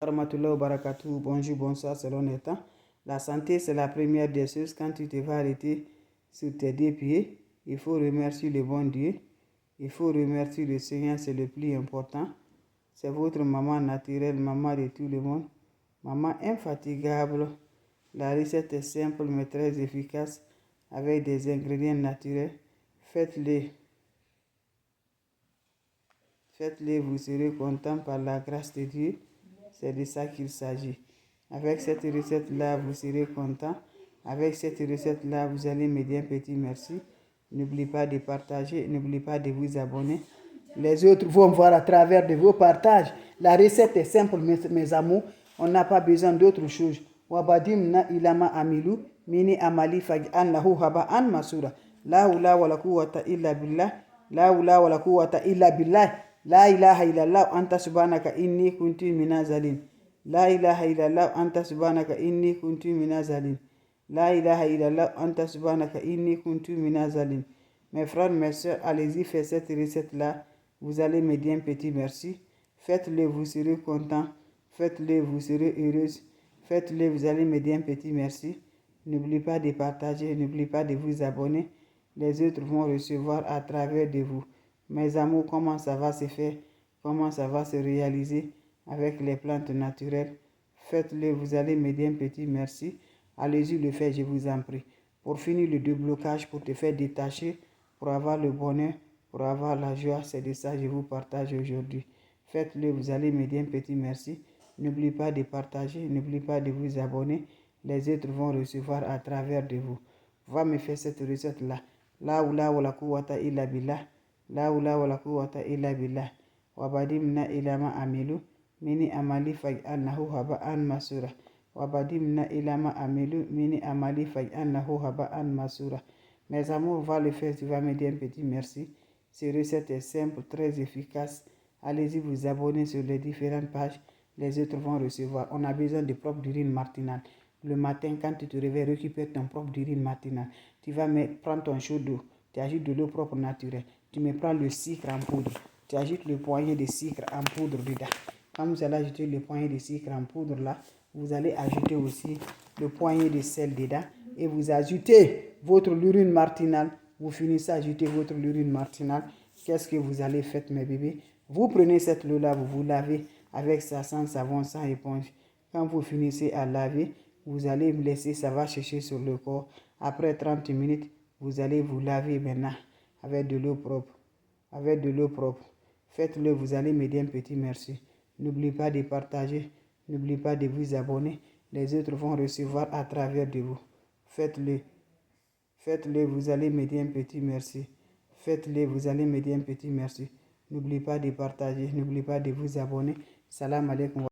Warahmatullahi wabarakatuh. Bonjour, bonsoir selon les temps. La santé, c'est la première des choses. Quand tu te vas arrêter sur tes deux pieds, il faut remercier le bon Dieu. Il faut remercier le Seigneur, c'est le plus important. C'est votre maman naturelle, maman de tout le monde. Maman infatigable. La recette est simple mais très efficace avec des ingrédients naturels. Faites-le. Faites-le, vous serez content par la grâce de Dieu. C'est de ça qu'il s'agit. Avec cette recette-là, vous serez content. Avec cette recette-là, vous allez me dire un petit merci. N'oubliez pas de partager, n'oubliez pas de vous abonner. Les autres vont voir à travers de vos partages. La recette est simple, mes amours. On n'a pas besoin d'autre chose. Wabadim ilama amilu mini amali faj'an lahu haba'an masura. La hawla wala quwwata illa billah. La hawla wala quwwata illa billah. La ilaha illallah anta subhanaka inni kuntu minazalin. La ilaha illallah anta subhanaka inni kuntu minazalin. La ilaha illallah anta subhanaka inni kuntu minazalin. Mes frères, mes soeurs, allez-y, faites cette recette-là. Vous allez me dire un petit merci. Faites-le, vous serez content. Faites-le, vous serez heureuse. Faites-le, vous allez me dire un petit merci. N'oubliez pas de partager, n'oubliez pas de vous abonner. Les autres vont recevoir à travers de vous. Mes amours, comment ça va se faire? Comment ça va se réaliser avec les plantes naturelles? Faites-le, vous allez me dire un petit merci. Allez-y le faire, je vous en prie. Pour finir le déblocage, pour te faire détacher, pour avoir le bonheur, pour avoir la joie, c'est de ça que je vous partage aujourd'hui. Faites-le, vous allez me dire un petit merci. N'oubliez pas de partager, n'oubliez pas de vous abonner. Les autres vont recevoir à travers de vous. Va me faire cette recette-là. La oula wala quwwata illa billah. La oula wala quwwata illa billah. Wabadimna ilama amilu. Mini amali faj'alnahu haba'an masura. Wabadimna ilama amilu. Mini amali faj'alnahu haba'an masura. Mes amours, va le faire, tu vas me dire un petit merci. Cette recette est simple, très efficace. Allez-y vous abonner sur les différentes pages. Les autres vont recevoir. On a besoin de propre d'urine matinale. Le matin, quand tu te réveilles, récupère ton propre d'urine matinale. Tu vas prendre ton chaud d'eau. Tu ajoutes de l'eau propre naturelle. Tu me prends le sucre en poudre. Tu ajoutes le poignet de sucre en poudre dedans. Quand vous allez ajouter le poignet de sucre en poudre là, vous allez ajouter aussi le poignet de sel dedans. Et vous ajoutez votre urine matinale. Vous finissez à ajouter votre urine matinale. Qu'est-ce que vous allez faire, mes bébés? Vous prenez cette eau-là, vous vous lavez avec ça, sans savon, sans éponge. Quand vous finissez à laver, vous allez me laisser, ça va sécher sur le corps. Après 30 minutes, vous allez vous laver maintenant avec de l'eau propre. Avec de l'eau propre. Faites-le, vous allez me dire un petit merci. N'oubliez pas de partager, n'oubliez pas de vous abonner. Les autres vont recevoir à travers de vous. Faites-le. Faites-le, vous allez me dire un petit merci. Faites-le, vous allez me dire un petit merci. N'oubliez pas de partager, n'oubliez pas de vous abonner. Salam alaikum.